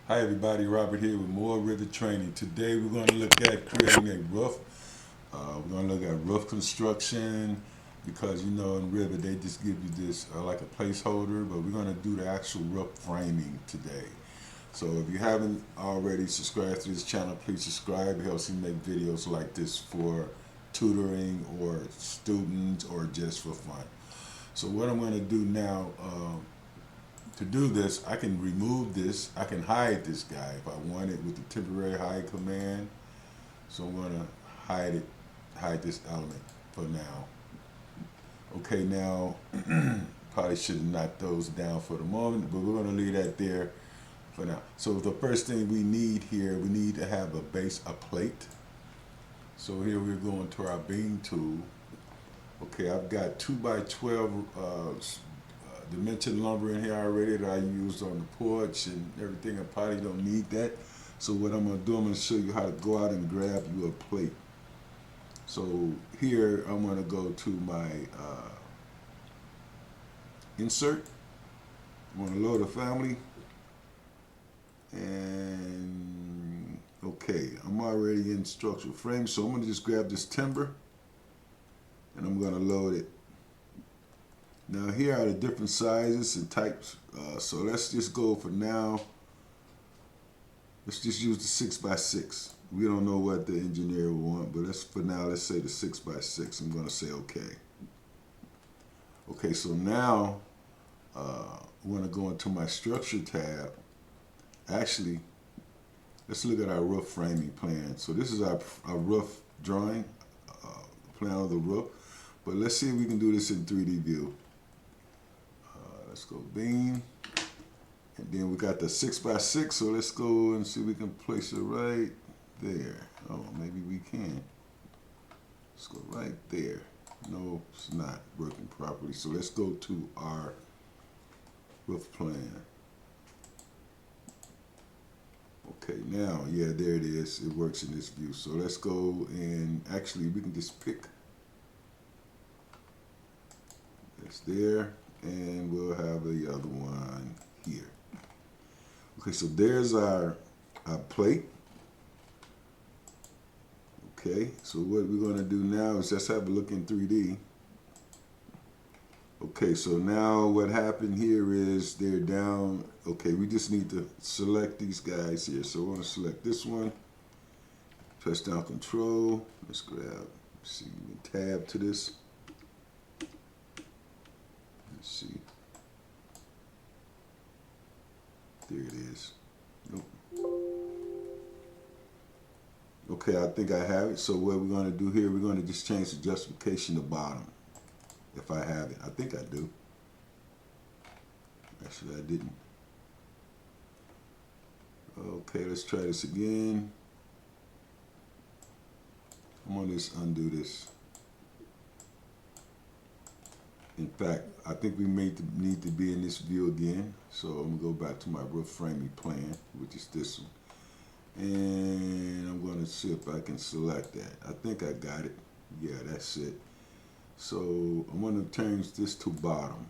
Hi everybody, Robert here with more Revit training. Today we're going to look at creating a roof. We're going to look at roof construction because you know in Revit they just give you this like a placeholder, but we're going to do the actual roof framing today. So if you haven't already subscribed to this channel, please subscribe. It helps me make videos like this for tutoring or students or just for fun. So what I'm going to do now, to do this, I can remove this. I can hide this guy if I want it with the temporary hide command. So I'm going to hide this element for now. Okay, now probably should knock those down for the moment, but we're going to leave that there for now. So the first thing we need here, we need to have a base, a plate. So here we're going to our beam tool. Okay, I've got 2x12 dimension lumber in here already that I used on the porch and everything. I probably don't need that. So what I'm going to do, I'm going to show you how to go out and grab you a plate. So here I'm going to go to my insert. I'm going to load a family. And okay, I'm already in structural frame. So I'm going to just grab this timber and I'm going to load it. Now here are the different sizes and types. So let's just go for now. Let's just use the 6x6. We don't know what the engineer will want, but for now, let's say the 6x6. I'm going to say okay. Okay, so now I'm going to go into my structure tab. Actually, let's look at our roof framing plan. So this is our roof drawing, plan of the roof. But let's see if we can do this in 3D view. Let's go beam. And then we got the 6x6, so let's go and see if we can place it right there. Oh, maybe we can. Let's go right there. No, it's not working properly. So let's go to our roof plan. Okay, now, yeah, there it is. It works in this view. So let's go and actually we can just pick. It's there. And we'll have the other one here. Okay, so there's our plate. Okay, so what we're going to do now is let's have a look in 3D. Okay, so now what happened here is they're down. Okay, we just need to select these guys here. So we're going to select this one. Press down Control. Let's grab, see, tab to this. Let's see. There it is. Nope. Okay, I think I have it. So what we're going to do here, we're going to just change the justification to bottom. If I have it. I think I do. Actually, I didn't. Okay, let's try this again. I'm going to just undo this. In fact, I think we need to be in this view again. So I'm going to go back to my roof framing plan, which is this one. And I'm going to see if I can select that. I think I got it. Yeah, that's it. So I'm going to change this to bottom.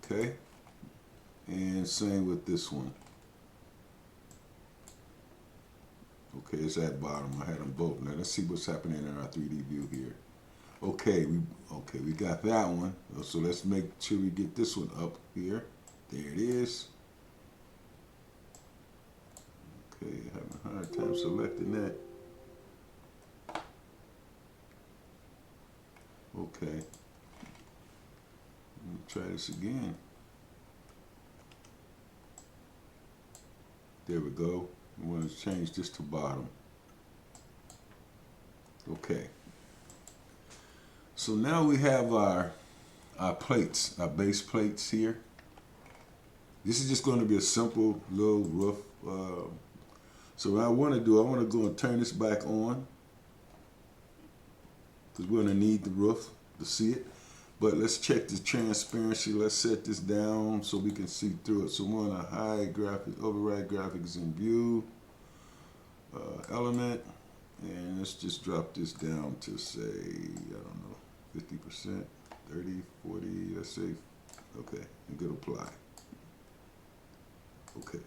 Okay. And same with this one. Okay, it's at bottom. I had them both. Now let's see what's happening in our 3D view here. Okay, we got that one. So let's make sure we get this one up here. There it is. Okay, having a hard time selecting that. Okay. Let me try this again. There we go. I'm going to change this to bottom. Okay. So now we have our plates, our base plates here. This is just going to be a simple little roof. So what I want to do, I want to go and turn this back on because we're going to need the roof to see it. But let's check the transparency. Let's set this down so we can see through it. So we're going to hide graphic, override graphics in view, element, and let's just drop this down to say, I don't know, 50%, 30, 40, let's say, okay, and good apply. Okay,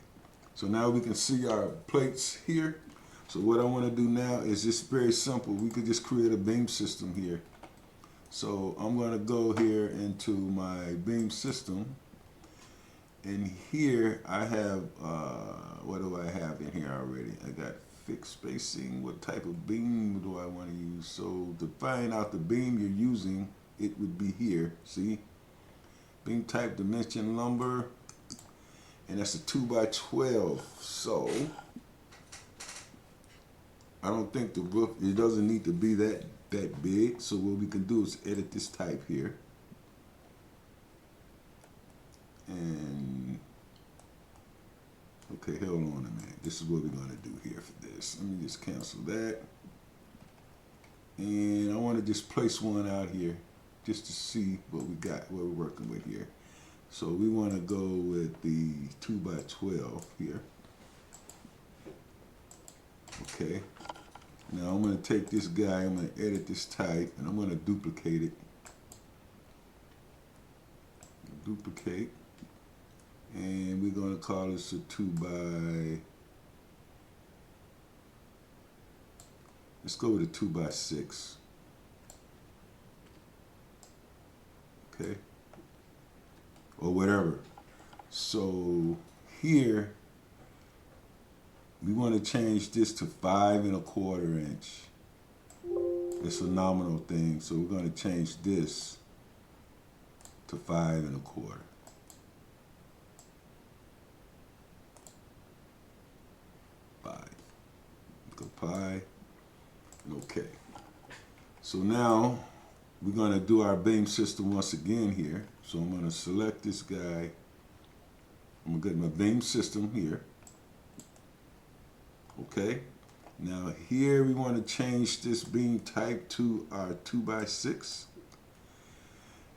so now we can see our plates here. So what I want to do now is just very simple. We could just create a beam system here. So I'm going to go here into my beam system. And here I have, what do I have in here already? I got fixed spacing. What type of beam do I want to use? So to find out the beam you're using, it would be here. See? Beam type, dimension, lumber. And that's a 2x12. So I don't think the roof, it doesn't need to be that big. So what we can do is edit this type here. And okay, hold on a minute. This is what we're going to do here for this. Let me just cancel that. And I want to just place one out here just to see what we got, what we're working with here. So we want to go with the 2x12 here. Okay. Now I'm going to take this guy, I'm going to edit this type, and I'm going to duplicate it. Duplicate. And we're going to call this a 2x, let's go with a 2x6. Okay. Or whatever. So here we want to change this to 5 1/4 inch. It's a nominal thing, so we're going to change this to 5 1/4. Go pi. Okay. So now we're going to do our beam system once again here. So I'm going to select this guy. I'm going to get my beam system here. Okay. Now here we want to change this beam type to our 2x6.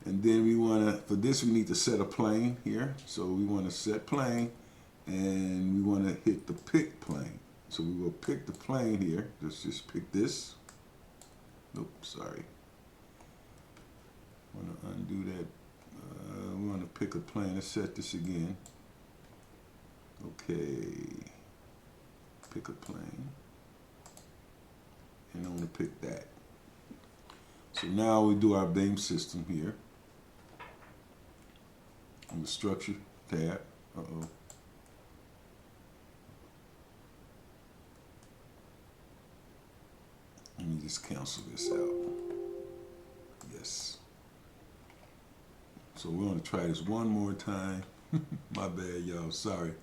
And then we want to, for this we need to set a plane here. So we want to set plane and we want to hit the pick plane. So we will pick the plane here. Let's just pick this. Nope, sorry. I want to undo that. We want to pick a plane. Let's set this again. Okay. Pick a plane. And I'm going to pick that. So now we do our beam system here. On the structure tab. Uh-oh. Let me just cancel this out. Yes. So we're going to try this one more time. My bad, y'all. Sorry.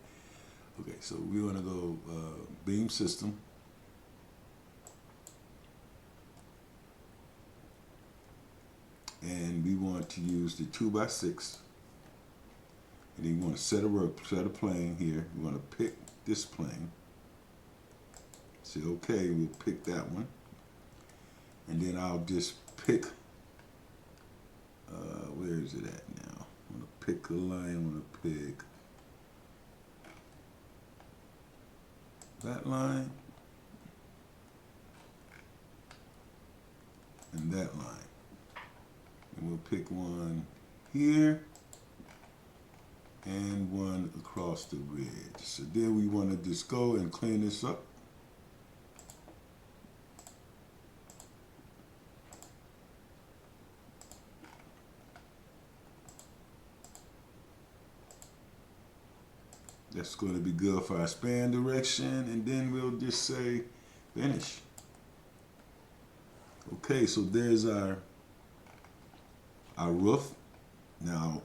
Okay, so we're going to go beam system. And we want to use the 2x6. And then you want to set a plane here. We want to pick this plane. Say okay, we'll pick that one. And then I'll just pick, where is it at now? I'm going to pick a line, I'm going to pick that line and that line. And we'll pick one here and one across the ridge. So then we want to just go and clean this up. That's going to be good for our span direction, and then we'll just say finish. Okay, so there's our roof. Now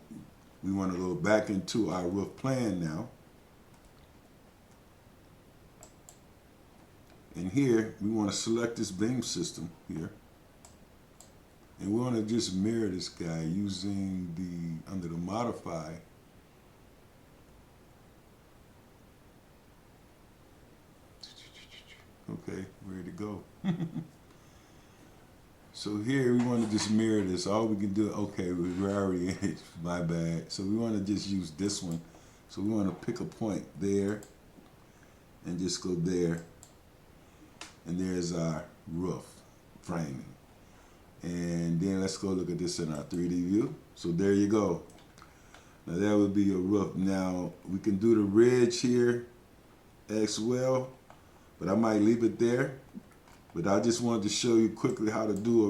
we want to go back into our roof plan now. And here we want to select this beam system here. And we want to just mirror this guy using the, under the modify. Okay, ready to go. So here we want to just mirror this. All we can do, okay, we're already in it, my bad. So we want to just use this one. So we want to pick a point there and just go there. And there's our roof framing. And then let's go look at this in our 3D view. So there you go. Now that would be a roof. Now we can do the ridge here as well, but I might leave it there. But I just wanted to show you quickly how to do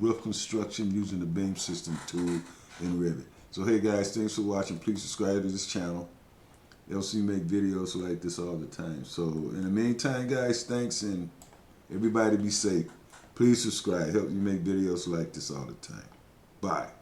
roof construction using the beam system tool in Revit. So hey guys, thanks for watching. Please subscribe to this channel. Else you make videos like this all the time. So in the meantime, guys, thanks, and everybody be safe. Please subscribe. Help you make videos like this all the time. Bye.